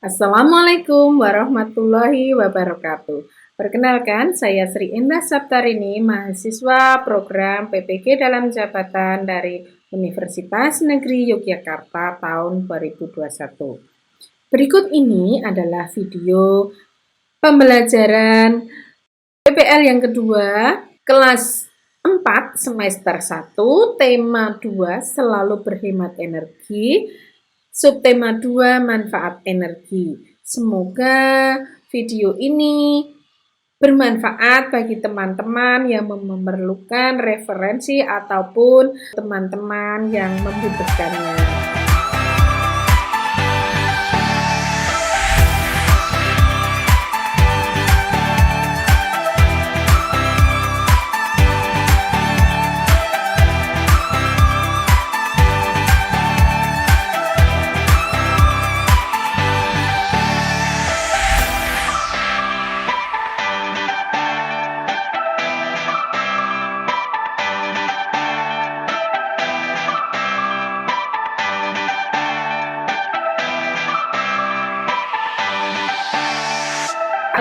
Assalamualaikum warahmatullahi wabarakatuh. Perkenalkan, saya Sri Indah Saptarini, mahasiswa program PPG dalam jabatan dari Universitas Negeri Yogyakarta tahun 2021. Berikut ini adalah video pembelajaran PPL yang kedua, kelas 4 semester 1, tema 2 selalu berhemat energi, subtema 2 manfaat energi. Semoga video ini bermanfaat bagi teman-teman yang memerlukan referensi ataupun teman-teman yang membutuhkannya.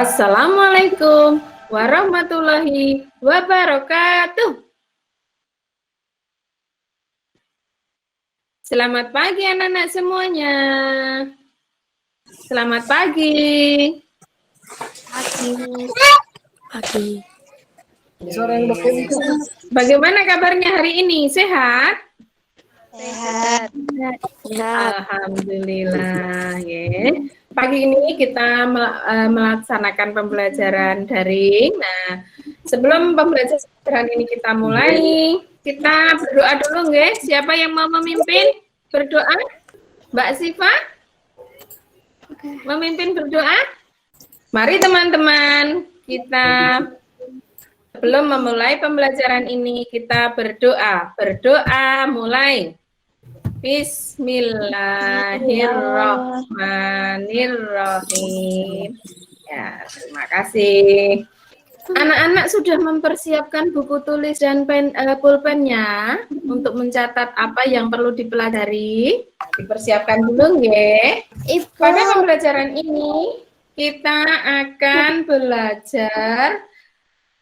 Assalamualaikum warahmatullahi wabarakatuh. Selamat pagi anak-anak semuanya. Selamat pagi. Pagi. Bagaimana kabarnya hari ini? Sehat? Sehat. Alhamdulillah. Ya. Pagi ini kita melaksanakan pembelajaran daring. Nah, sebelum pembelajaran ini kita mulai, kita berdoa dulu, guys. Siapa yang mau memimpin berdoa? Mbak Siva? Memimpin berdoa? Mari teman-teman, kita sebelum memulai pembelajaran ini, kita berdoa. Berdoa mulai. Bismillahirrahmanirrahim. Ya, terima kasih. Anak-anak sudah mempersiapkan buku tulis dan pulpennya untuk mencatat apa yang perlu dipelajari. Dipersiapkan dulu, ya. Pada pembelajaran ini kita akan belajar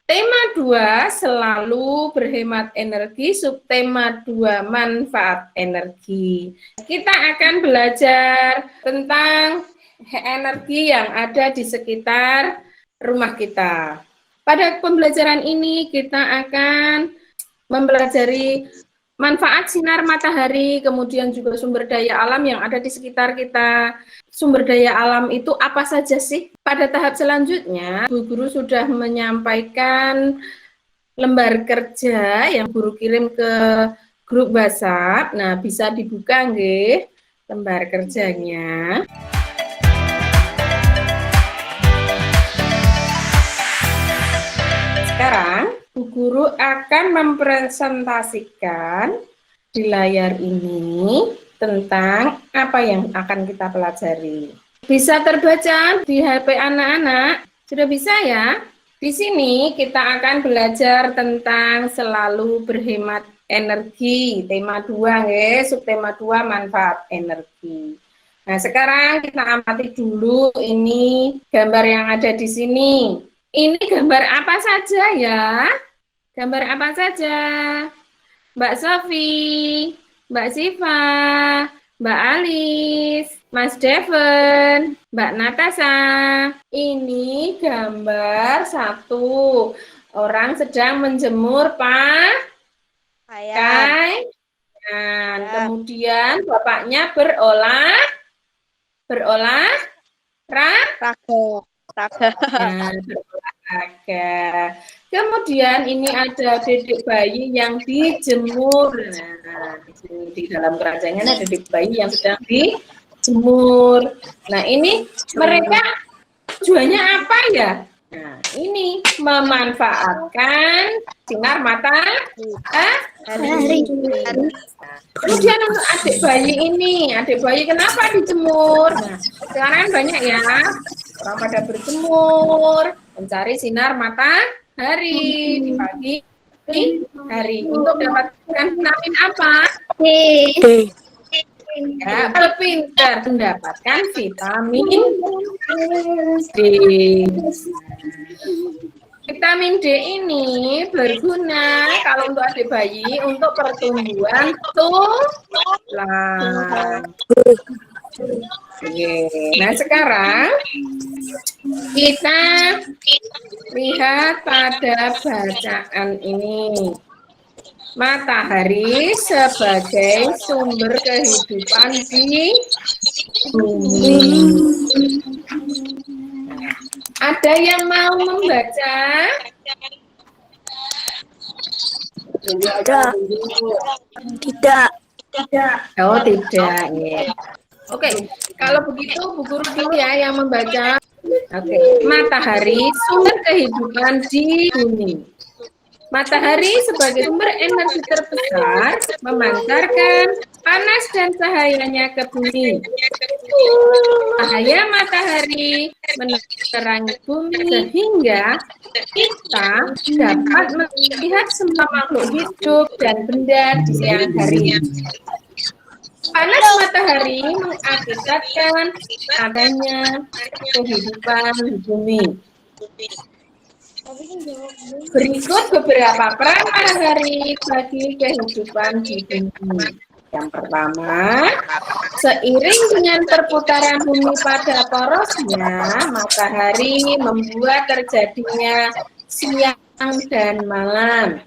tema 2 selalu berhemat energi, subtema 2 manfaat energi. Kita akan belajar tentang energi yang ada di sekitar rumah kita. Pada pembelajaran ini kita akan mempelajari manfaat sinar matahari, kemudian juga sumber daya alam yang ada di sekitar kita. Sumber daya alam itu apa saja sih? Pada tahap selanjutnya, Bu Guru sudah menyampaikan lembar kerja yang Guru kirim ke grup WhatsApp. Nah, bisa dibuka nggih lembar kerjanya. Sekarang Bu Guru akan mempresentasikan di layar ini tentang apa yang akan kita pelajari. Bisa terbaca di HP anak-anak? Sudah bisa ya? Di sini kita akan belajar tentang selalu berhemat energi, tema 2 ya, subtema 2 manfaat energi. Nah, sekarang kita amati dulu ini gambar yang ada di sini. Ini gambar apa saja ya? Gambar apa saja? Mbak Sofi, Mbak Siva, Mbak Alis, Mas Devon, Mbak Natasha. Ini gambar satu orang sedang menjemur pakaian. Kemudian bapaknya berolahraga. Kemudian ini ada dedek bayi yang dijemur. Nah, di dalam keranjangnya ada dedek bayi yang sedang dijemur. Nah, ini mereka tujuannya apa ya? Nah, ini memanfaatkan sinar matahari. Kemudian untuk adik bayi ini, adik bayi kenapa dijemur? Nah, sekarang banyak ya orang pada berjemur, mencari sinar matahari di pagi hari untuk dapatkan vitamin apa? Ya, pintar mendapatkan vitamin D. Vitamin D ini berguna kalau untuk adik bayi untuk pertumbuhan tulang. Oke. Nah, sekarang kita lihat pada bacaan ini. Matahari sebagai sumber kehidupan di bumi. Ada yang mau membaca? Tidak. Tidak. Oh, tidak. Ya. Oke, kalau begitu Bu Guru dulu ya yang membaca. Oke, matahari sumber kehidupan di bumi. Matahari sebagai sumber energi terbesar memancarkan panas dan cahayanya ke bumi. Cahaya matahari menerangi bumi sehingga kita dapat melihat semua makhluk hidup dan benda di siang hari. Panas matahari mengakibatkan adanya kehidupan di bumi. Berikut beberapa peran matahari bagi kehidupan di bumi. Yang pertama, seiring dengan perputaran bumi pada porosnya, matahari membuat terjadinya siang dan malam.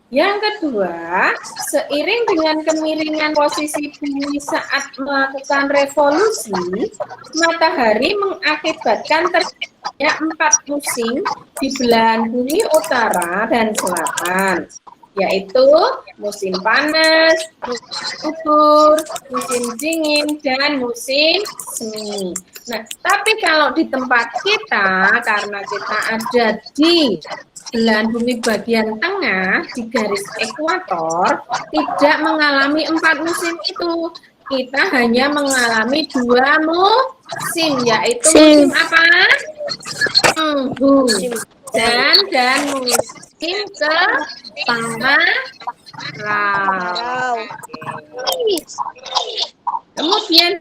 Yang kedua, seiring dengan kemiringan posisi bumi saat melakukan revolusi, matahari mengakibatkan terjadinya 4 musim di belahan bumi utara dan selatan, yaitu musim panas, gugur, musim dingin, dan musim semi. Nah, tapi kalau di tempat kita, karena kita ada di belahan bumi bagian tengah di garis ekuator, tidak mengalami 4 musim itu. Kita hanya mengalami 2 musim, yaitu musim apa? Hujan dan musim kemarau. Kemudian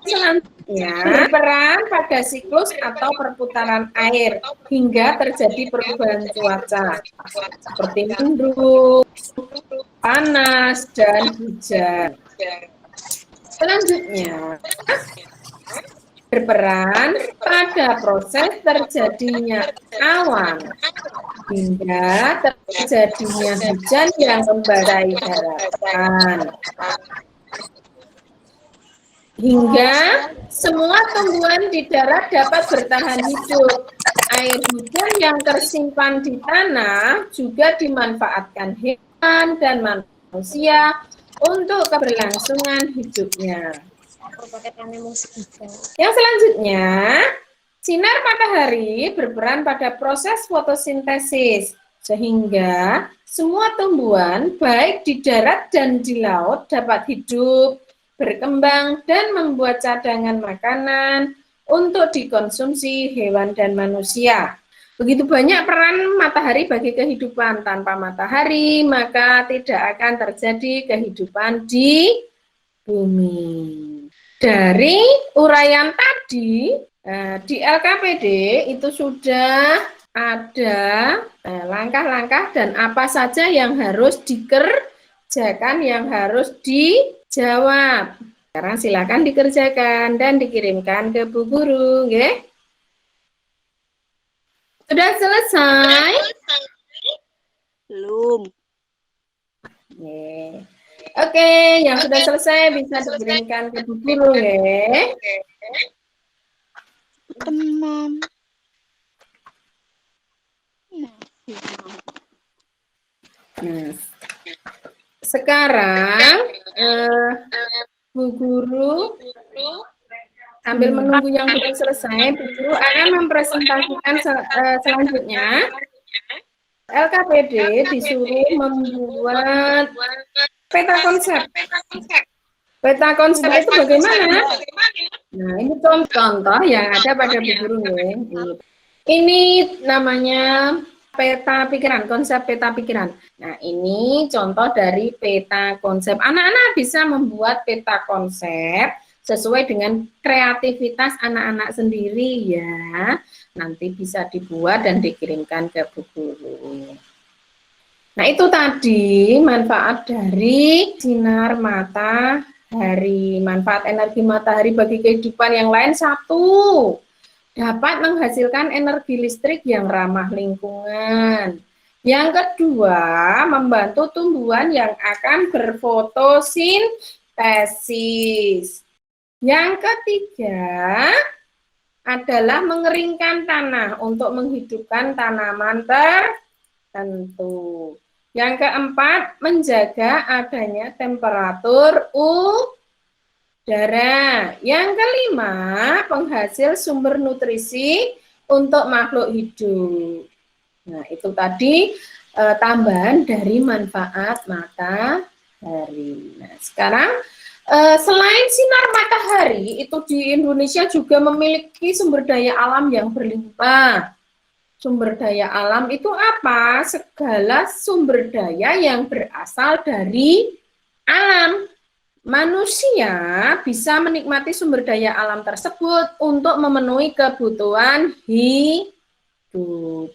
selanjutnya berperan pada siklus atau perputaran air hingga terjadi perubahan cuaca seperti mendung, panas, dan hujan. Selanjutnya berperan pada proses terjadinya awan hingga terjadinya hujan yang membasahi daratan. Hingga semua tumbuhan di darat dapat bertahan hidup. Air hujan yang tersimpan di tanah juga dimanfaatkan hewan dan manusia untuk keberlangsungan hidupnya. Yang selanjutnya, sinar matahari berperan pada proses fotosintesis, sehingga semua tumbuhan baik di darat dan di laut dapat hidup, berkembang, dan membuat cadangan makanan untuk dikonsumsi hewan dan manusia. Begitu banyak peran matahari bagi kehidupan. Tanpa matahari, maka tidak akan terjadi kehidupan di bumi. Dari uraian tadi, di LKPD itu sudah ada langkah-langkah dan apa saja yang harus dikerjakan, yang harus dijawab. Sekarang silakan dikerjakan dan dikirimkan ke Bu Guru, nggih. Sudah selesai? Belum. Oke, yang sudah selesai bisa dikirimkan ke Bu Guru, nggih. Teman. Nah, sekarang Bu Guru sambil menunggu yang belum selesai, Bu Guru akan mempresentasikan selanjutnya. LKPD disuruh membuat peta konsep. Peta konsep itu bagaimana? Nah, ini contoh yang ada pada Bu Guru. Ini namanya peta pikiran, konsep peta pikiran. Nah, ini contoh dari peta konsep. Anak-anak bisa membuat peta konsep sesuai dengan kreativitas anak-anak sendiri ya. Nanti bisa dibuat dan dikirimkan ke Bu Guru. Nah, itu tadi manfaat dari sinar matahari. Manfaat energi matahari bagi kehidupan yang lain satu, dapat menghasilkan energi listrik yang ramah lingkungan. Yang kedua, membantu tumbuhan yang akan berfotosintesis. Yang ketiga adalah mengeringkan tanah untuk menghidupkan tanaman tertentu. Yang keempat, menjaga adanya temperatur udara. Yang kelima, penghasil sumber nutrisi untuk makhluk hidup. Nah, itu tadi tambahan dari manfaat matahari. Nah, sekarang selain sinar matahari, itu di Indonesia juga memiliki sumber daya alam yang berlimpah. Sumber daya alam itu apa? Segala sumber daya yang berasal dari alam. Manusia bisa menikmati sumber daya alam tersebut untuk memenuhi kebutuhan hidup.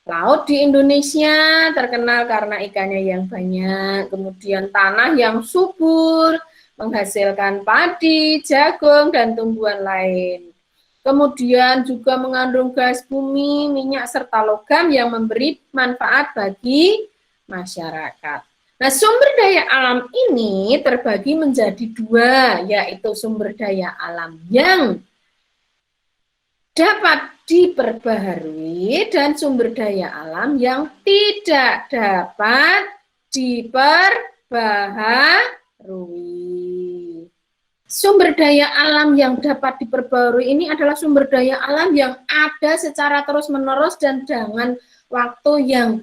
Laut di Indonesia terkenal karena ikannya yang banyak, kemudian tanah yang subur, menghasilkan padi, jagung, dan tumbuhan lain. Kemudian juga mengandung gas bumi, minyak, serta logam yang memberi manfaat bagi masyarakat. Nah, sumber daya alam ini terbagi menjadi dua, yaitu sumber daya alam yang dapat diperbaharui dan sumber daya alam yang tidak dapat diperbaharui. Sumber daya alam yang dapat diperbarui ini adalah sumber daya alam yang ada secara terus-menerus dan dengan waktu yang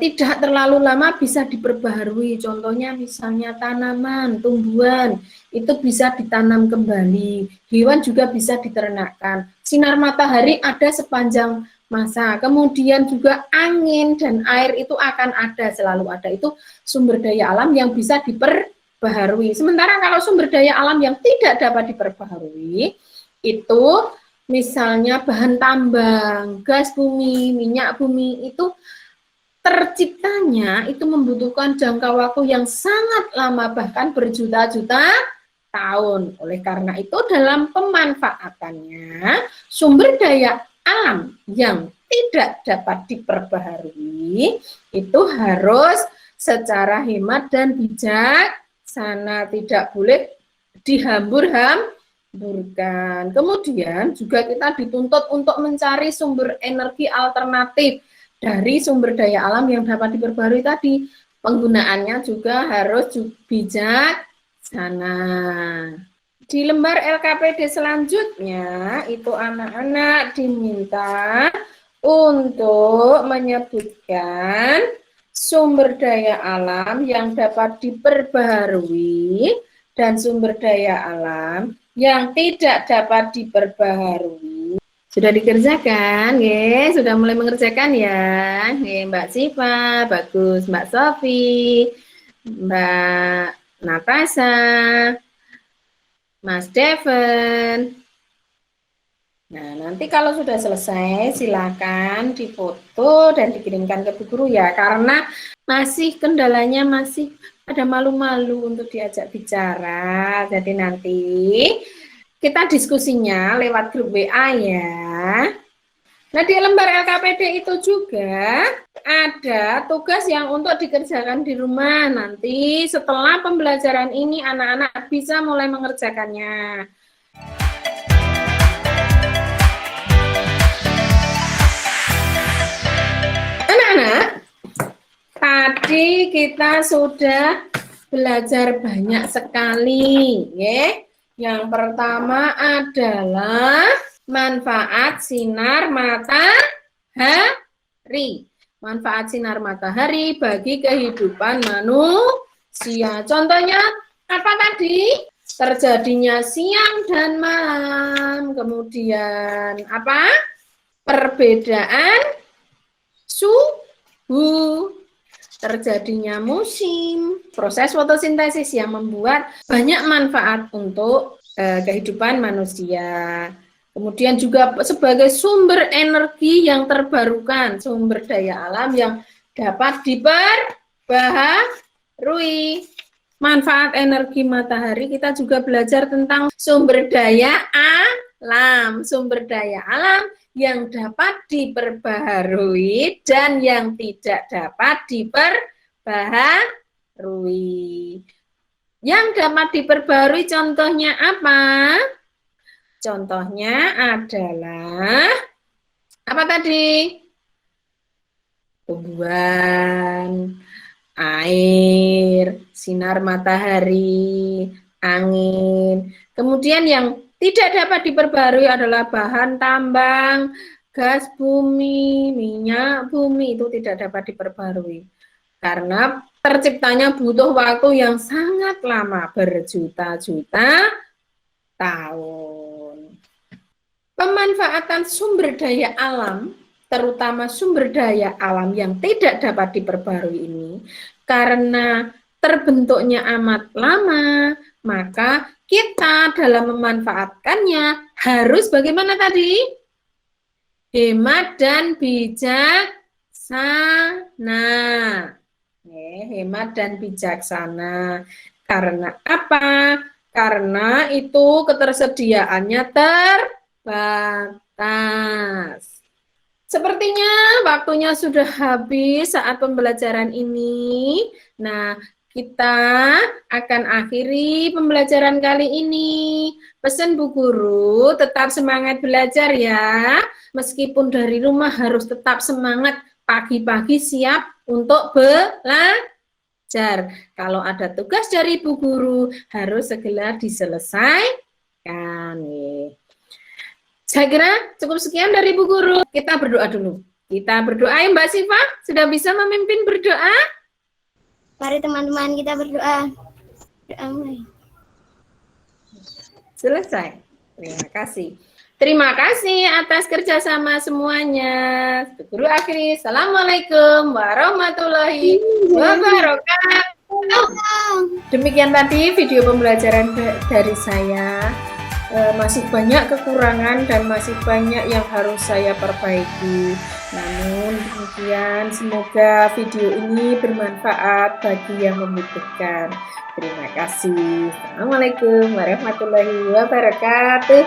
tidak terlalu lama bisa diperbaharui. Contohnya misalnya tanaman, tumbuhan, itu bisa ditanam kembali. Hewan juga bisa diternakkan. Sinar matahari ada sepanjang masa. Kemudian juga angin dan air itu akan ada, selalu ada. Itu sumber daya alam yang bisa diperbaharui. Sementara kalau sumber daya alam yang tidak dapat diperbaharui, itu misalnya bahan tambang, gas bumi, minyak bumi, itu terciptanya itu membutuhkan jangka waktu yang sangat lama, bahkan berjuta-juta tahun. Oleh karena itu, dalam pemanfaatannya, sumber daya alam yang tidak dapat diperbaharui itu harus secara hemat dan bijaksana, tidak boleh dihambur-hamburkan. Kemudian juga kita dituntut untuk mencari sumber energi alternatif dari sumber daya alam yang dapat diperbarui tadi. Penggunaannya juga harus bijaksana. Di lembar LKPD selanjutnya, itu anak-anak diminta untuk menyebutkan sumber daya alam yang dapat diperbaharui dan sumber daya alam yang tidak dapat diperbaharui. Sudah dikerjakan, ya? Sudah mulai mengerjakan ya, Mbak Siva, bagus, Mbak Sofi, Mbak Natasha, Mas Devon. Nah, nanti kalau sudah selesai, silakan difoto dan dikirimkan ke Bu Guru ya, karena masih kendalanya masih ada malu-malu untuk diajak bicara. Jadi nanti kita diskusinya lewat grup WA ya. Nah, di lembar LKPD itu juga ada tugas yang untuk dikerjakan di rumah. Nanti setelah pembelajaran ini anak-anak bisa mulai mengerjakannya. Anak-anak, tadi kita sudah belajar banyak sekali, ya. Yang pertama adalah manfaat sinar matahari. Manfaat sinar matahari bagi kehidupan manusia. Contohnya apa tadi? Terjadinya siang dan malam. Kemudian apa? Perbedaan suhu, terjadinya musim, proses fotosintesis yang membuat banyak manfaat untuk kehidupan manusia. Kemudian juga sebagai sumber energi yang terbarukan, sumber daya alam yang dapat diperbaharui. Manfaat energi matahari, kita juga belajar tentang sumber daya alam. Sumber daya alam yang dapat diperbaharui dan yang tidak dapat diperbaharui. Yang dapat diperbaharui contohnya apa? Contohnya adalah apa tadi? Tumbuhan, air, sinar matahari, angin. Kemudian yang tidak dapat diperbarui adalah bahan tambang, gas bumi, minyak bumi, itu tidak dapat diperbarui. Karena terciptanya butuh waktu yang sangat lama, berjuta-juta tahun. Pemanfaatan sumber daya alam, terutama sumber daya alam yang tidak dapat diperbarui ini, karena terbentuknya amat lama, maka kita dalam memanfaatkannya harus bagaimana tadi? Hemat dan bijaksana. Hemat dan bijaksana. Karena apa? Karena itu ketersediaannya terbatas. Sepertinya waktunya sudah habis saat pembelajaran ini. Nah, kita akan akhiri pembelajaran kali ini. Pesan Bu Guru, tetap semangat belajar ya. Meskipun dari rumah harus tetap semangat, pagi-pagi siap untuk belajar. Kalau ada tugas dari Bu Guru, harus segera diselesaikan. Saya kira cukup sekian dari Bu Guru. Kita berdoa dulu. Kita berdoa ya Mbak Siva. Sudah bisa memimpin berdoa? Mari teman-teman kita berdoa. Selesai. Terima kasih. Terima kasih atas kerjasama semuanya. Bu Guru akhiri. Assalamualaikum warahmatullahi wabarakatuh. Demikian tadi video pembelajaran dari saya. Masih banyak kekurangan dan masih banyak yang harus saya perbaiki. Namun demikian, semoga video ini bermanfaat bagi yang membutuhkan. Terima kasih. Assalamualaikum warahmatullahi wabarakatuh.